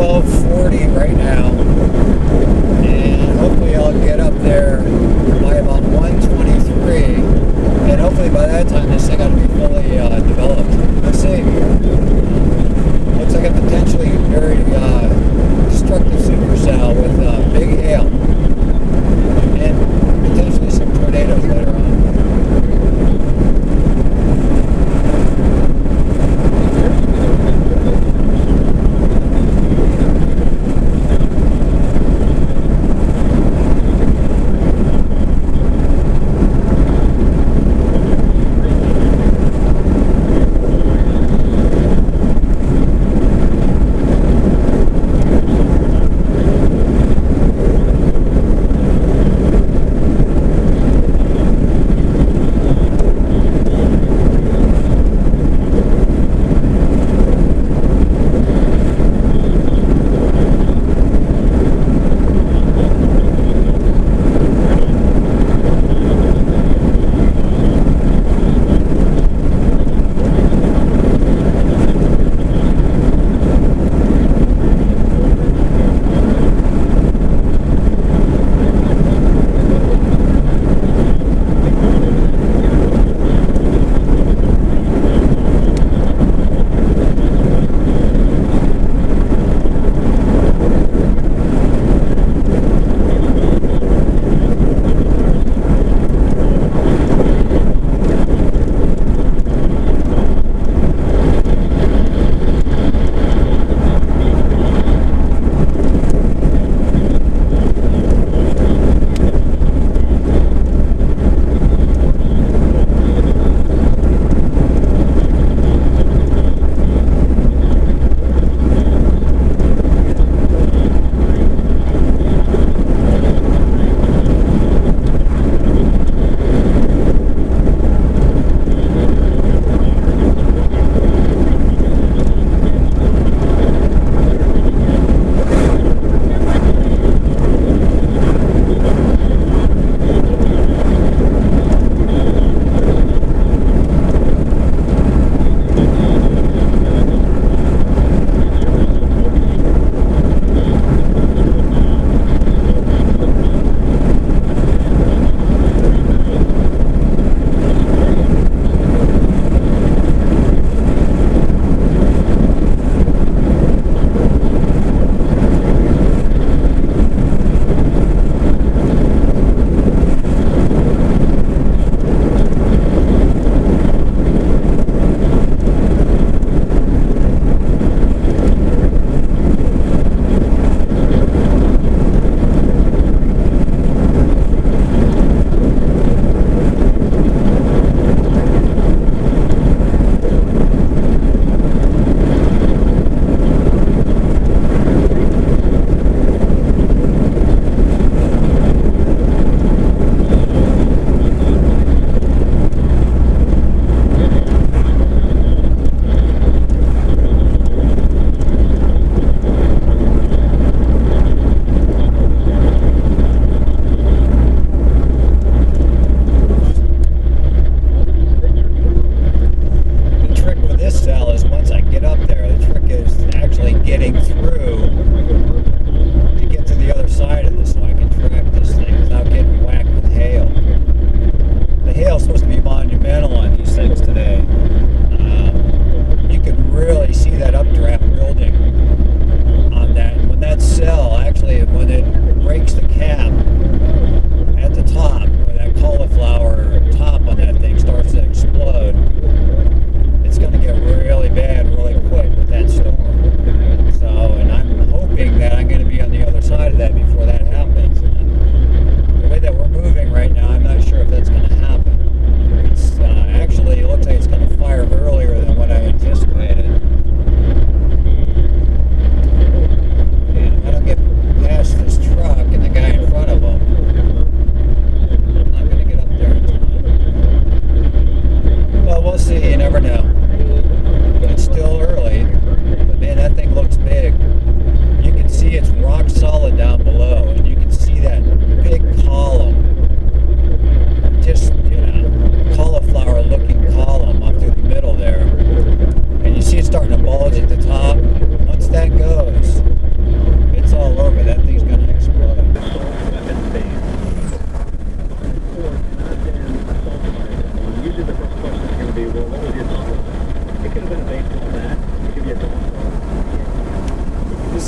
1240 right now, and hopefully I'll get up there by about 123, and hopefully by that time this thing ought to be fully developed. Let's see. Looks like a potentially very destructive supercell with big hail and potentially some tornadoes later on.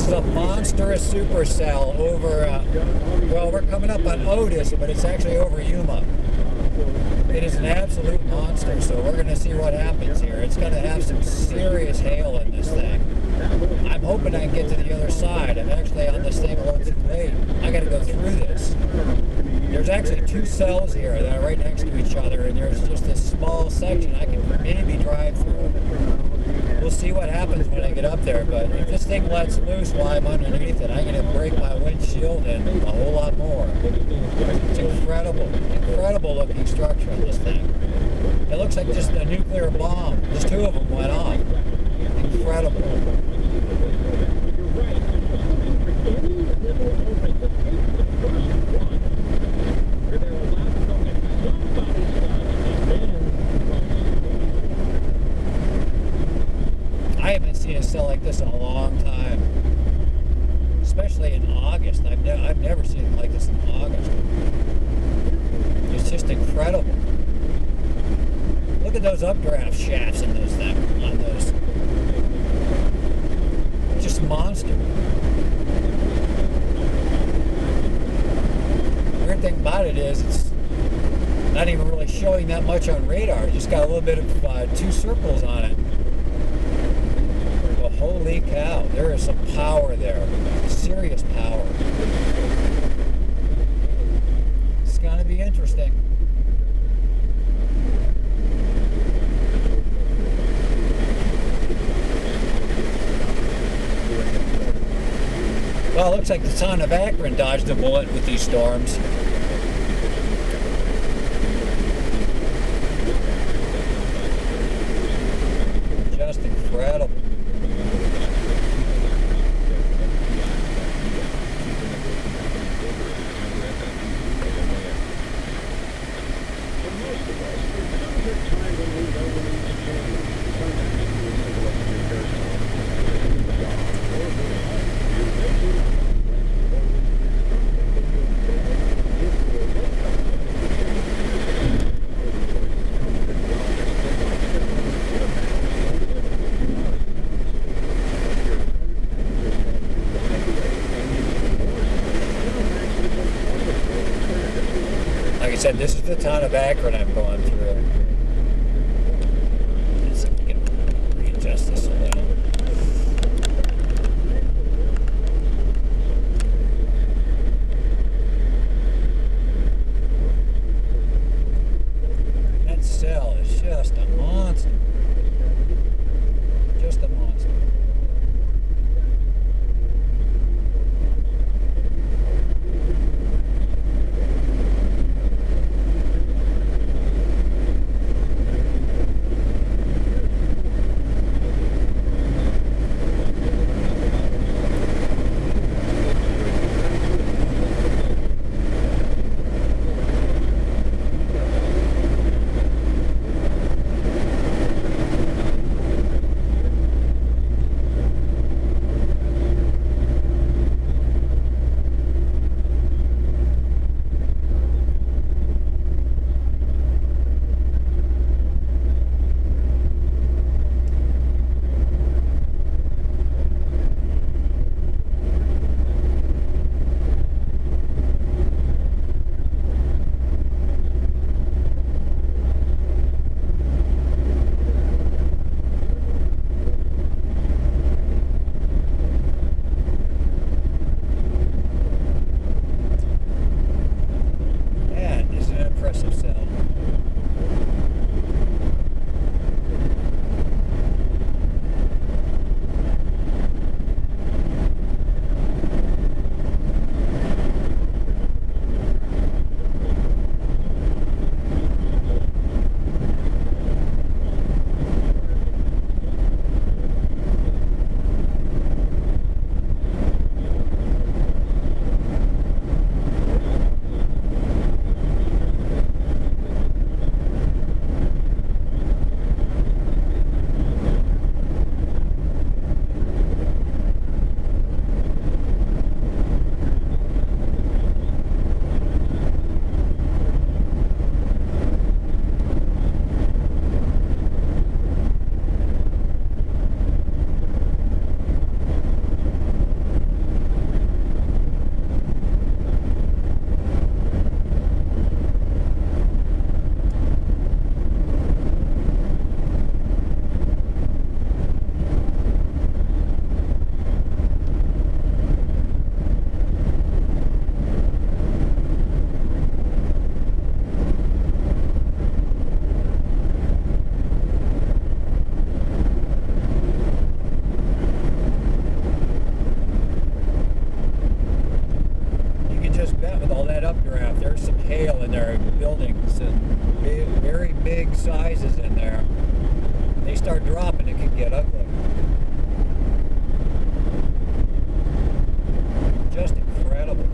This is a monstrous supercell over, well, we're coming up on Otis, but it's actually over Yuma. It is an absolute monster, so we're going to see what happens here. It's going to have some serious hail in this thing. I'm hoping I can get to the other side. I'm actually on this thing a little too late. I got to go through this. There's actually two cells here that are right next to each other, and there's just this small section I can maybe drive through. We'll see what happens when I get up there, but if this thing lets loose while I'm underneath it, I'm going to break my windshield and a whole lot more. It's incredible looking structure on this thing. It looks like just a nuclear bomb. Just two of them went off. Incredible. I haven't seen a cell like this in a long time, especially in August. I've never seen it like this in August. It's just incredible. Look at those updraft shafts in those things, on those. Just monster. The weird thing about it is it's not even really showing that much on radar. It's just got a little bit of two circles on it. Well, holy cow, there is some power there. Serious power. It's going to be interesting. Well, it looks like the town of Akron dodged a bullet with these storms. Just incredible. Like I said, this is the town of Akron I'm going through. Let's see if we can readjust this a little. That cell is just a monster. Just a monster. are building some very big sizes in there. They start dropping, it can get ugly. Just incredible.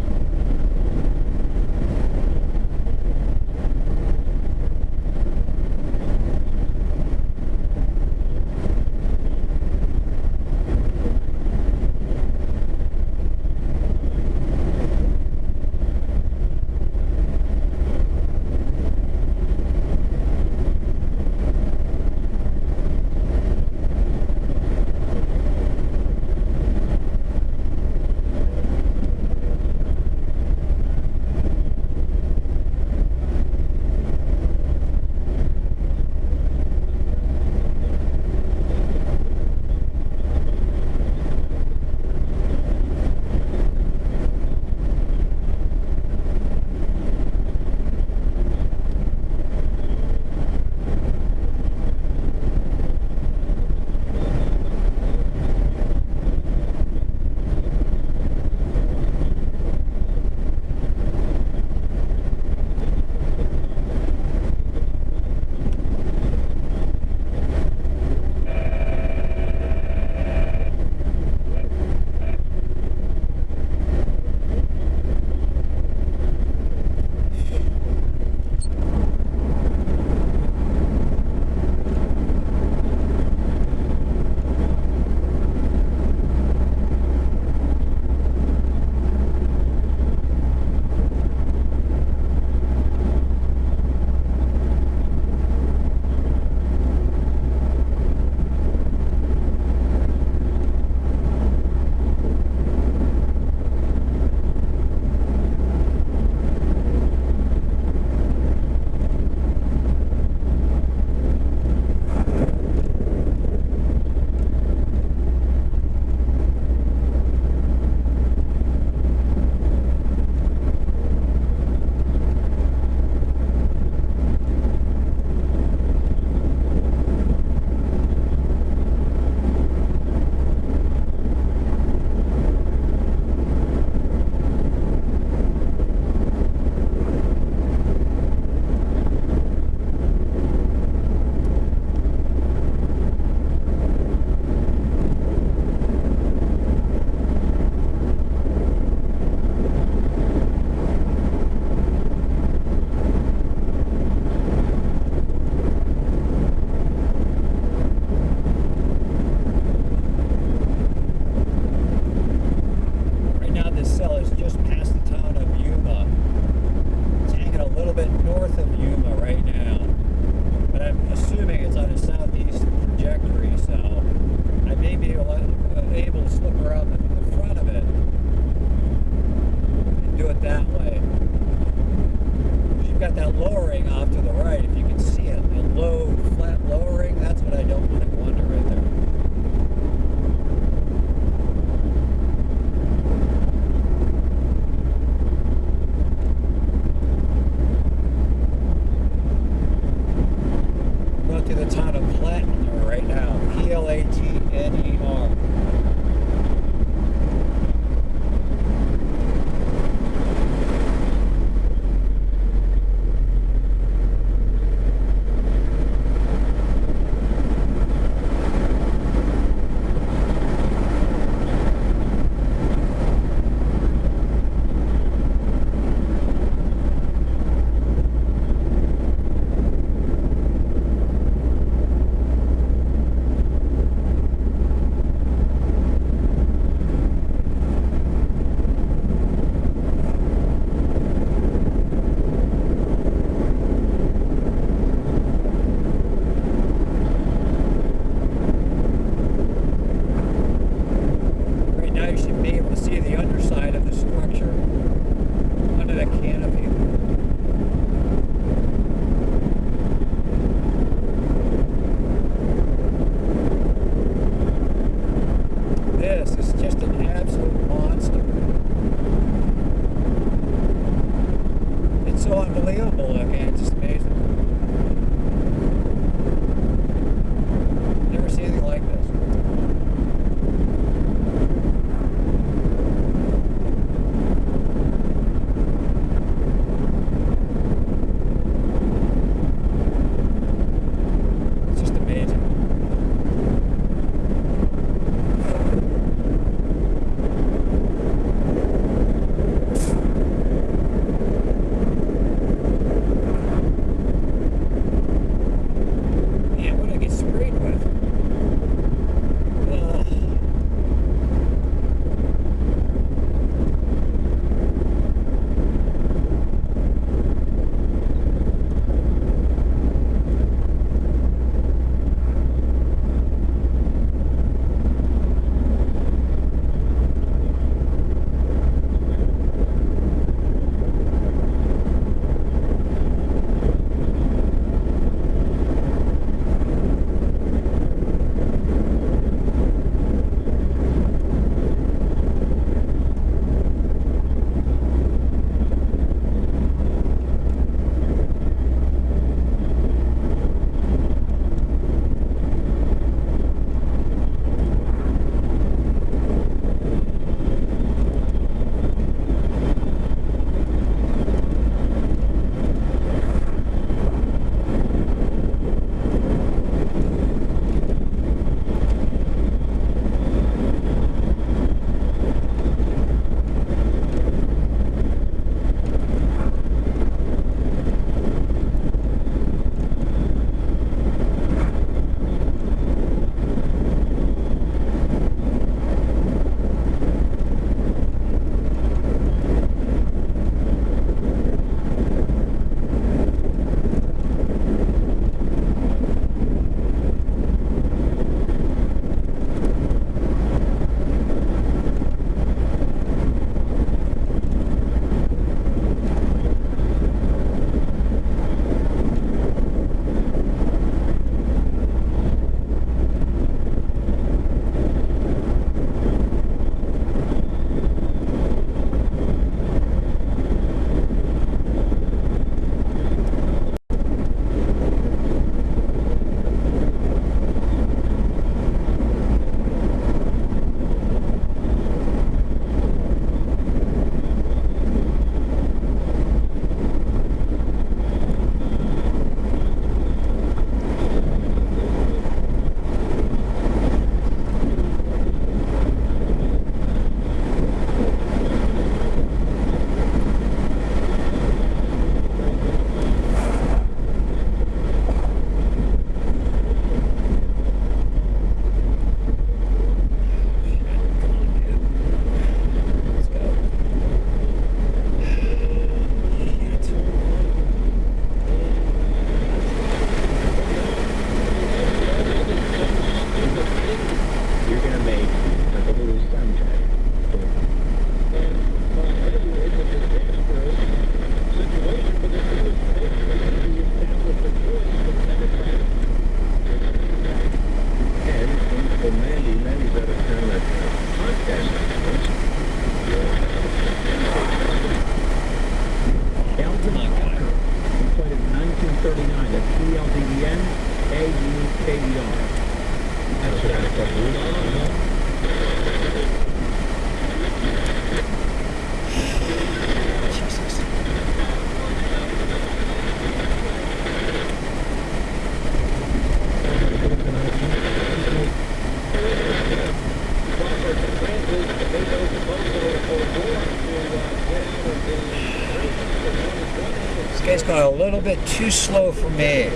This guy's going a little bit too slow for me.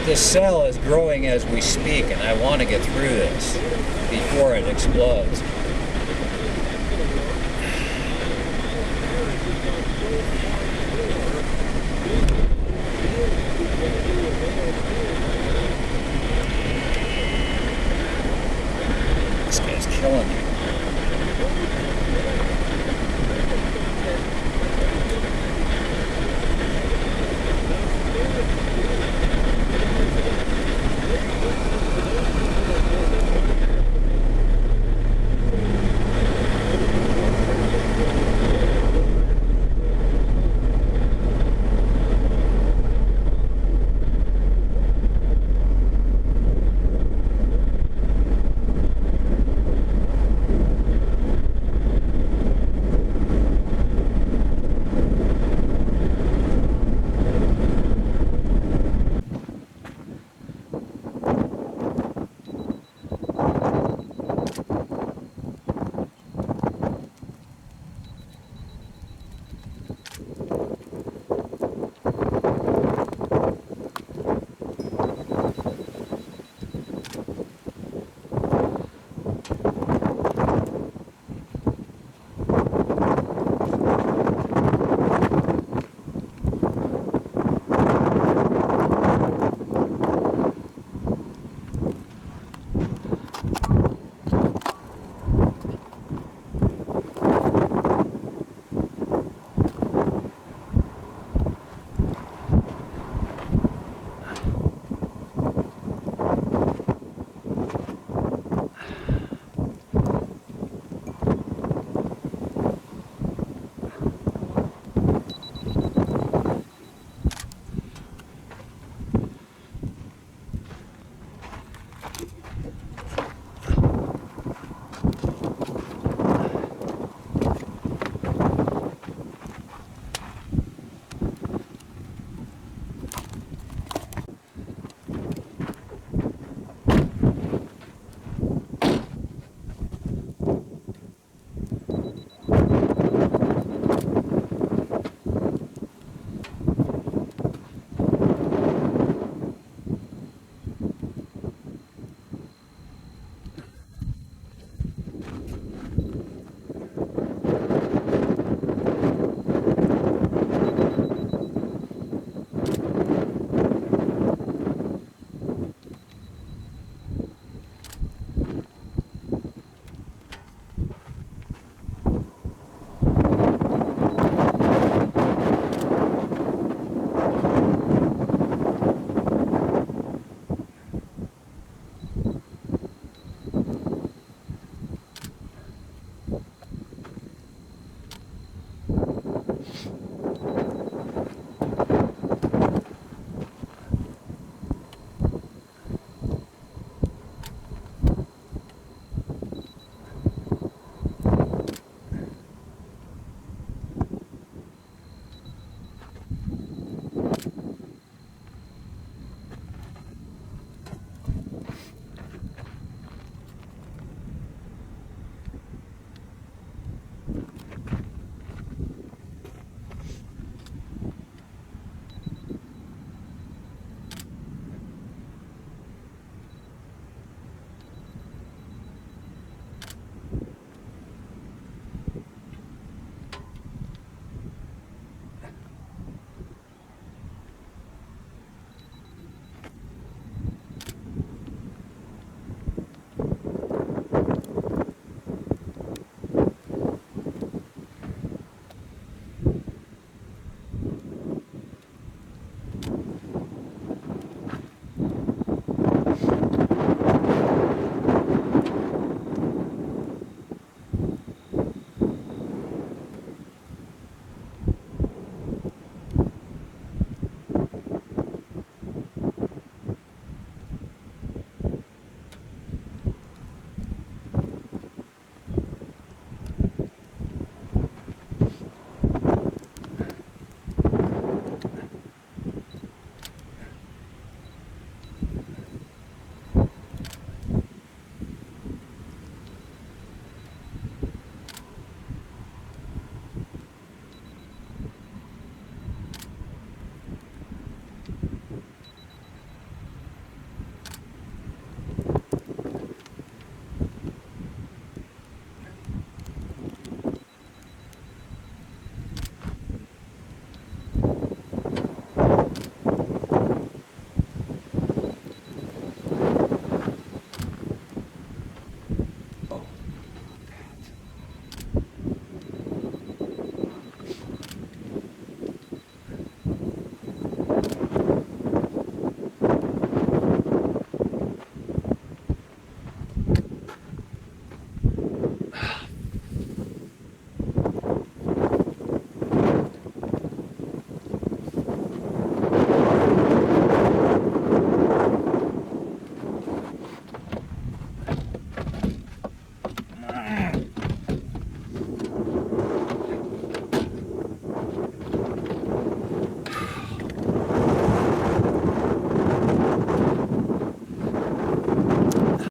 This cell is growing as we speak, and I want to get through this before it explodes. This guy's killing me.